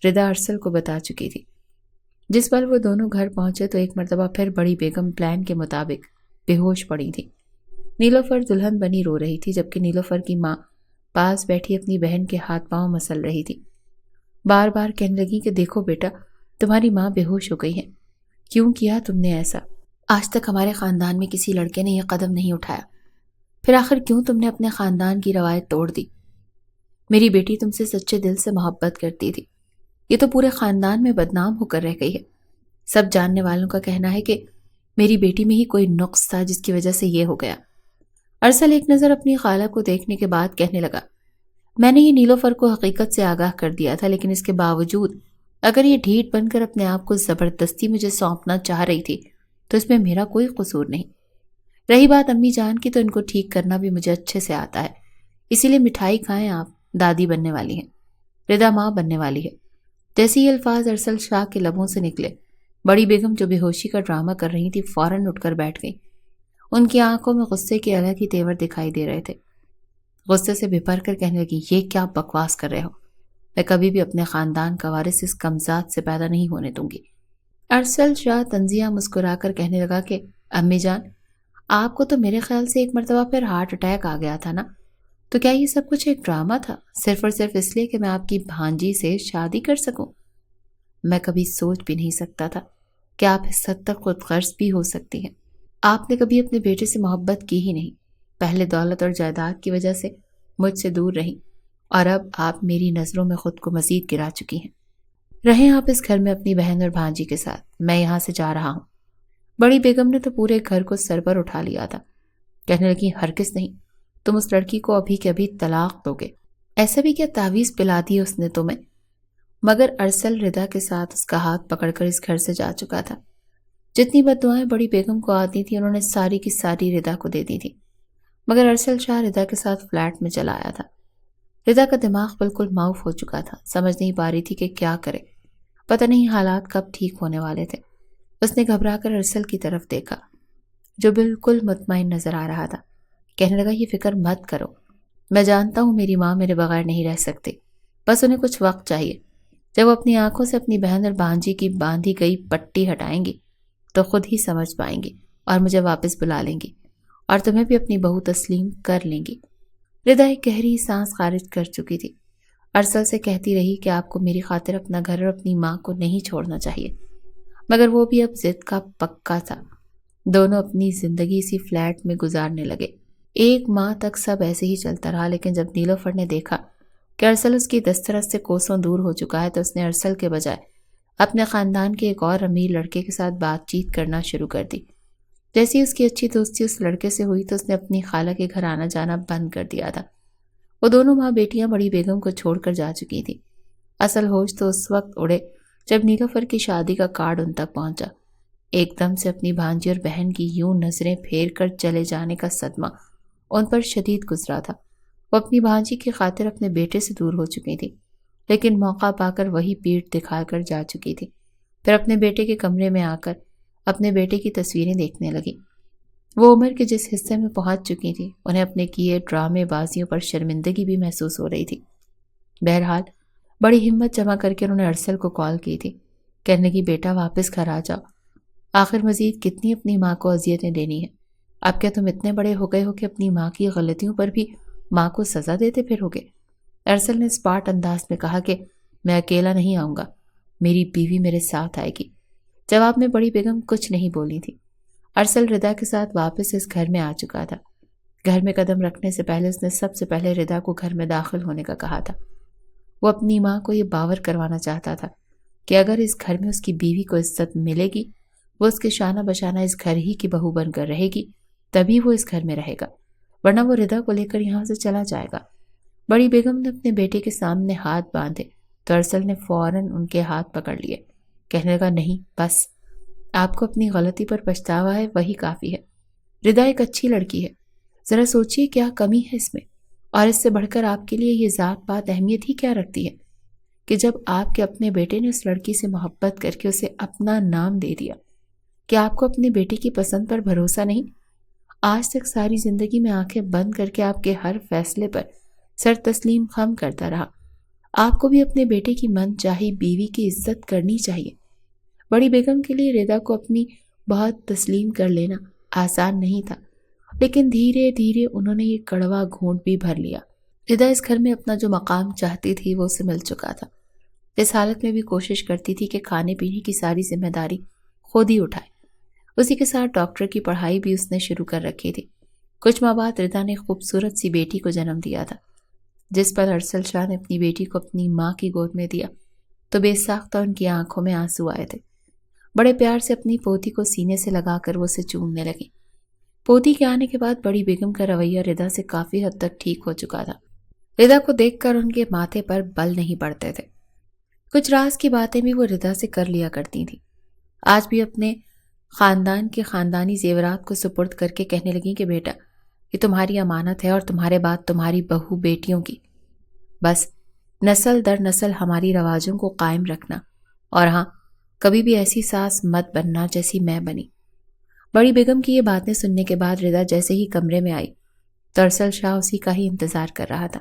ردا ارسل کو بتا چکی تھی۔ جس پل وہ دونوں گھر پہنچے تو ایک مرتبہ پھر بڑی بیگم پلان کے مطابق بے ہوش پڑی تھی۔ نیلوفر دلہن بنی رو رہی تھی، جبکہ نیلوفر کی ماں پاس بیٹھی اپنی بہن کے ہاتھ پاؤں مسل رہی تھی۔ بار بار کہنے لگی کہ دیکھو بیٹا، تمہاری ماں بے ہوش ہو گئی ہے، کیوں کیا تم نے ایسا؟ آج تک ہمارے خاندان میں کسی لڑکے نے یہ قدم نہیں اٹھایا، پھر آخر کیوں تم نے اپنے خاندان کی روایت توڑ دی؟ میری بیٹی تم سے سچے دل سے محبت کرتی تھی، یہ تو پورے خاندان میں بدنام ہو کر رہ گئی ہے۔ سب جاننے والوں کا کہنا ہے کہ میری بیٹی میں ہی کوئی نقص تھا جس کی وجہ سے یہ ہو گیا۔ ارسل ایک نظر اپنی خالہ کو دیکھنے کے بعد کہنے لگا، میں نے یہ نیلوفر کو حقیقت سے آگاہ کر دیا تھا، لیکن اس کے باوجود اگر یہ ڈھیٹ بن کر اپنے آپ کو زبردستی مجھے سونپنا چاہ رہی تھی تو اس میں میرا کوئی قصور نہیں۔ رہی بات امی جان کی، تو ان کو ٹھیک کرنا بھی مجھے اچھے سے آتا ہے، اسی لیے مٹھائی کھائیں، آپ دادی بننے والی ہیں، ردا ماں بننے والی ہے۔ جیسے یہ الفاظ ارسل شاہ کے لبوں سے نکلے، بڑی بیگم جو بے ہوشی کا ڈرامہ کر رہی تھی فوراً اٹھ کر بیٹھ گئی۔ ان کی آنکھوں میں غصے کے الگ ہی تیور دکھائی دے رہے تھے۔ غصے سے بھر کر کہنے لگی، یہ کیا بکواس کر رہے ہو؟ میں کبھی بھی اپنے خاندان کا وارث اس کمزاد سے پیدا نہیں ہونے دوں گی۔ ارسل شاہ طنزیہ مسکرا کر کہنے لگا کہ امی جان، آپ کو تو میرے خیال سے ایک مرتبہ پھر ہارٹ اٹیک آ گیا تھا نا، تو کیا یہ سب کچھ ایک ڈرامہ تھا، صرف اور صرف اس لیے کہ میں آپ کی بھانجی سے شادی کر سکوں؟ میں کبھی سوچ بھی نہیں سکتا تھا کہ آپ اس حد تک خود غرض بھی ہو سکتی ہیں۔ آپ نے کبھی اپنے بیٹے سے محبت کی ہی نہیں، پہلے دولت اور جائیداد کی وجہ سے مجھ سے دور رہیں، اور اب آپ میری نظروں میں خود کو مزید گرا چکی ہیں۔ رہیں آپ اس گھر میں اپنی بہن اور بھانجی کے ساتھ، میں یہاں سے جا رہا ہوں۔ بڑی بیگم نے تو پورے گھر کو سر پر اٹھا لیا تھا، کہنے لگی، ہرگز نہیں، تم اس لڑکی کو ابھی کے ابھی طلاق دو گے۔ ایسا بھی کیا تعویذ پلا دی اس نے تمہیں؟ مگر ارسل ردا کے ساتھ اس کا ہاتھ پکڑ کر اس گھر سے جا چکا تھا۔ جتنی بد دعائیں بڑی بیگم کو آتی تھی انہوں نے ساری کی ساری ردا کو دے دی تھی، مگر ارسل شاہ ردا کے ساتھ فلیٹ میں چلا آیا تھا۔ ردا کا دماغ بالکل معاف ہو چکا تھا، سمجھ نہیں پا رہی تھی کہ کیا کرے، پتہ نہیں حالات کب ٹھیک ہونے والے تھے۔ اس نے گھبرا کر ارسل کی طرف دیکھا جو بالکل مطمئن نظر آ رہا تھا، کہنے لگا، یہ فکر مت کرو، میں جانتا ہوں میری ماں میرے بغیر نہیں رہ سکتی، بس انہیں کچھ وقت چاہیے۔ جب وہ اپنی آنکھوں سے اپنی بہن اور بھانجی کی باندھی گئی پٹی ہٹائیں گی تو خود ہی سمجھ پائیں گی اور مجھے واپس بلا لیں گی اور تمہیں بھی اپنی بہو تسلیم کر لیں گی۔ ردا ایک گہری سانس خارج کر چکی تھی۔ ارسل سے کہتی رہی کہ آپ کو میری خاطر اپنا گھر اور اپنی ماں کو نہیں چھوڑنا چاہیے، مگر وہ بھی اب ضد کا پکا تھا۔ دونوں اپنی زندگی اسی فلیٹ میں گزارنے لگے۔ ایک ماہ تک سب ایسے ہی چلتا رہا، لیکن جب نیلوفر نے دیکھا کہ ارسل اس کی دسترس سے کوسوں دور ہو چکا ہے تو اس نے ارسل کے بجائے اپنے خاندان کے ایک اور امیر لڑکے کے ساتھ بات چیت کرنا شروع کر دی۔ جیسی اس کی اچھی دوستی اس لڑکے سے ہوئی تو اس نے اپنی خالہ کے گھر آنا جانا بند کر دیا تھا۔ وہ دونوں ماں بیٹیاں بڑی بیگم کو چھوڑ کر جا چکی تھیں۔ اصل ہوش تو اس وقت اڑے جب نیلوفر کی شادی کا کارڈ ان تک پہنچا۔ ایک دم سے اپنی بھانجی اور بہن کی یوں نظریں پھیر کر چلے جانے کا صدمہ ان پر شدید گزرا تھا۔ وہ اپنی بھانجی کی خاطر اپنے بیٹے سے دور ہو چکی تھی، لیکن موقع پا کر وہی پیٹھ دکھا کر جا چکی تھی۔ پھر اپنے بیٹے کے کمرے میں آ کر اپنے بیٹے کی تصویریں دیکھنے لگی۔ وہ عمر کے جس حصے میں پہنچ چکی تھی انہیں اپنے کیے ڈرامے بازیوں پر شرمندگی بھی محسوس ہو رہی تھی۔ بہرحال بڑی ہمت جمع کر کے انہوں نے ارسل کو کال کی تھی، کہنے کی، بیٹا واپس گھر آ جاؤ، آخر مزید کتنی اپنی ماں کو اذیتیں دینی ہیں؟ اب کیا تم اتنے بڑے ہو گئے ہو کہ اپنی ماں کی غلطیوں پر بھی ماں کو سزا دیتے پھرو گے؟ ارسل نے اسپاٹ انداز میں کہا کہ میں اکیلا نہیں آؤں گا، میری بیوی میرے ساتھ آئے گی۔ جواب میں بڑی بیگم کچھ نہیں بولی تھی۔ ارسل ردا کے ساتھ واپس اس گھر میں آ چکا تھا۔ گھر میں قدم رکھنے سے پہلے اس نے سب سے پہلے ردا کو گھر میں داخل ہونے کا کہا تھا۔ وہ اپنی ماں کو یہ باور کروانا چاہتا تھا کہ اگر اس گھر میں اس کی بیوی کو عزت ملے گی، وہ اس کے شانہ بشانہ اس گھر ہی کی بہو بن کر رہے گی، تبھی وہ اس گھر میں رہے گا، ورنہ وہ ردا کو لے کر یہاں سے چلا جائے گا۔ بڑی بیگم نے اپنے بیٹے کے سامنے ہاتھ باندھے تو ارسل نے فوراً ان کے ہاتھ پکڑ لیے، کہنے لگا نہیں، بس آپ کو اپنی غلطی پر پچھتاوا ہے، وہی کافی ہے۔ ردا ایک اچھی لڑکی ہے، ذرا سوچئے کیا کمی ہے اس میں، اور اس سے بڑھ کر آپ کے لیے یہ ذات پات اہمیت ہی کیا رکھتی ہے کہ جب آپ کے اپنے بیٹے نے اس لڑکی سے محبت کر کے اسے اپنا نام دے دیا، کہ آپ کو اپنے بیٹے کی پسند پر بھروسہ نہیں؟ آج تک ساری زندگی میں آنکھیں بند کر کے آپ کے ہر فیصلے پر سر تسلیم خم کرتا رہا۔ آپ کو بھی اپنے بیٹے کی من چاہی بیوی کی عزت کرنی چاہیے۔ بڑی بیگم کے لیے ردا کو اپنی بہت تسلیم کر لینا آسان نہیں تھا، لیکن دھیرے دھیرے انہوں نے یہ کڑوا گھونٹ بھی بھر لیا۔ ردا اس گھر میں اپنا جو مقام چاہتی تھی وہ اسے مل چکا تھا۔ اس حالت میں بھی کوشش کرتی تھی کہ کھانے پینے کی ساری ذمہ داری خود ہی اٹھائے۔ اسی کے ساتھ ڈاکٹر کی پڑھائی بھی اس نے شروع کر رکھی تھی۔ کچھ ماہ بعد ردا نے خوبصورت سی بیٹی کو جنم دیا تھا۔ جس پر ارسل شاہ نے اپنی بیٹی کو اپنی ماں کی گود میں دیا تو بے ساختہ ان کی آنکھوں میں آنسو آئے تھے۔ بڑے پیار سے اپنی پوتی کو سینے سے لگا کر وہ اسے چومنے لگی۔ پوتی کے آنے کے بعد بڑی بیگم کا رویہ ردا سے کافی حد تک ٹھیک ہو چکا تھا۔ ردا کو دیکھ کر ان کے ماتھے پر بل نہیں پڑتے تھے۔ کچھ راز کی باتیں بھی وہ ردا سے کر لیا کرتی تھیں۔ آج بھی اپنے خاندان کے خاندانی زیورات کو سپرد کر کے کہنے لگیں کہ بیٹا، یہ تمہاری امانت ہے اور تمہارے بعد تمہاری بہو بیٹیوں کی، بس نسل در نسل ہماری رواجوں کو قائم رکھنا، اور ہاں، کبھی بھی ایسی ساس مت بننا جیسی میں بنی۔ بڑی بیگم کی یہ باتیں سننے کے بعد ردا جیسے ہی کمرے میں آئی تو ارسل شاہ اسی کا ہی انتظار کر رہا تھا۔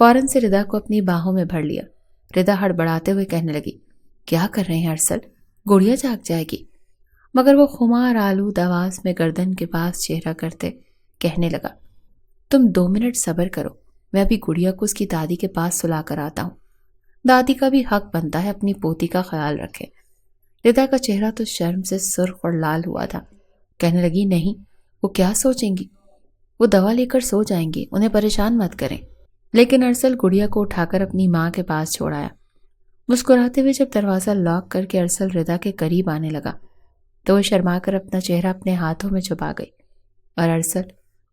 فوراً سے ردا کو اپنی باہوں میں بھر لیا۔ ردا ہڑبڑاتے ہوئے کہنے لگی، کیا کر رہے ہیں ارسل، گڑیا جاگ جائے گی؟ مگر وہ خمار آلود آواز میں گردن کے پاس چہرہ کرتے کہنے لگا، تم 2 منٹ صبر کرو، میں ابھی گڑیا کو اس کی دادی کے پاس سلا کر آتا ہوں۔ دادی کا بھی حق بنتا ہے اپنی پوتی کا خیال رکھے۔ ردا کا چہرہ تو شرم سے سرخ اور لال ہوا تھا۔ کہنے لگی، نہیں، وہ کیا سوچیں گی، وہ دوا لے کر سو جائیں گی، انہیں پریشان مت کریں۔ لیکن ارسل گڑیا کو اٹھا کر اپنی ماں کے پاس چھوڑ آیا۔ مسکراتے ہوئے جب دروازہ لاک کر کے ارسل ردا کے قریب آنے لگا تو وہ شرما کر اپنا چہرہ اپنے ہاتھوں میں چھپا گئی، اور ارسل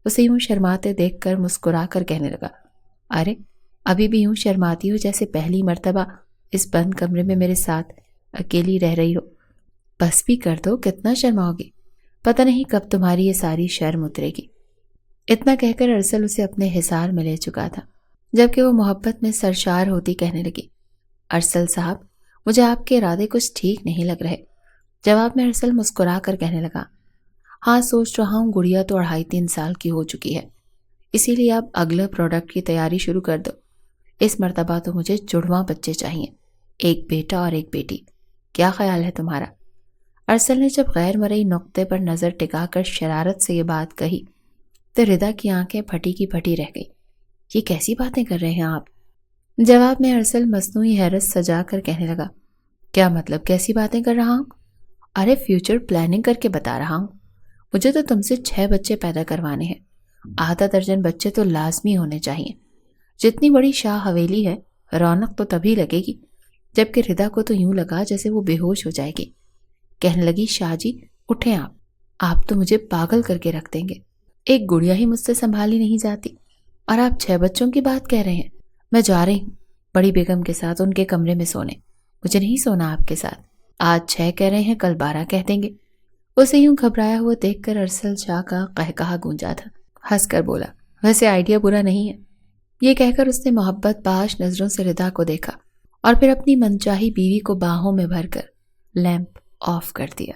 اسے یوں شرماتے دیکھ کر مسکرا کر کہنے لگا، ارے ابھی بھی یوں شرماتی ہو جیسے پہلی مرتبہ اس بند کمرے میں میرے ساتھ اکیلی رہ رہی ہو۔ بس بھی کر دو، کتنا شرماؤ گی، پتہ نہیں کب تمہاری یہ ساری شرم اترے گی۔ اتنا کہہ کر ارسل اسے اپنے حصار میں لے چکا تھا، جبکہ وہ محبت میں سرشار ہوتی کہنے لگی، ارسل صاحب، مجھے آپ کے ارادے کچھ ٹھیک نہیں لگ رہے۔ جواب میں ارسل مسکرا کر کہنے لگا، ہاں سوچ رہا ہوں، گڑیا تو 2.5-3 سال کی ہو چکی ہے، اسی لیے اب اگلے پروڈکٹ کی تیاری شروع کر دو۔ اس مرتبہ تو مجھے جڑواں بچے چاہیے، ایک بیٹا اور ایک بیٹی، کیا خیال ہے تمہارا؟ ارسل نے جب غیر مرئی نقطے پر نظر ٹکا کر شرارت سے یہ بات کہی تو ردا کی آنکھیں پھٹی کی پھٹی رہ گئی۔ یہ کیسی باتیں کر رہے ہیں آپ؟ جواب میں ارسل مصنوعی حیرت سجا کر کہنے لگا، کیا مطلب کیسی باتیں کر رہا ہوں؟ ارے فیوچر پلاننگ کر کے بتا رہا ہوں۔ مجھے تو تم سے 6 بچے پیدا کروانے ہیں، آدھا درجن بچے تو لازمی ہونے چاہیے۔ جتنی بڑی شاہ حویلی ہے، رونق تو تبھی لگے گی، جبکہ ردا کو تو یوں لگا جیسے وہ بے ہوش ہو جائے گی۔ کہنے لگی، شاہ جی اٹھیں، آپ تو مجھے پاگل کر کے رکھ دیں گے، ایک گڑیا ہی مجھ سے سنبھالی نہیں جاتی اور آپ 6 بچوں کی بات کہہ رہے ہیں۔ میں جا رہی ہوں بڑی بیگم کے ساتھ ان کے کمرے میں سونے، مجھے نہیں سونا آپ کے ساتھ، آج 6 کہہ رہے ہیں، کل 12 کہہ دیں گے۔ اسے یوں گھبرایا ہوا دیکھ کر ارسل شاہ کا قہقہا گونجا تھا۔ ہنس کر بولا، ویسے آئیڈیا برا نہیں ہے۔ یہ کہہ کر اس نے محبت باش نظروں سے ردا کو دیکھا اور پھر اپنی منچاہی بیوی کو باہوں میں بھر کر لیمپ آف کر دیا۔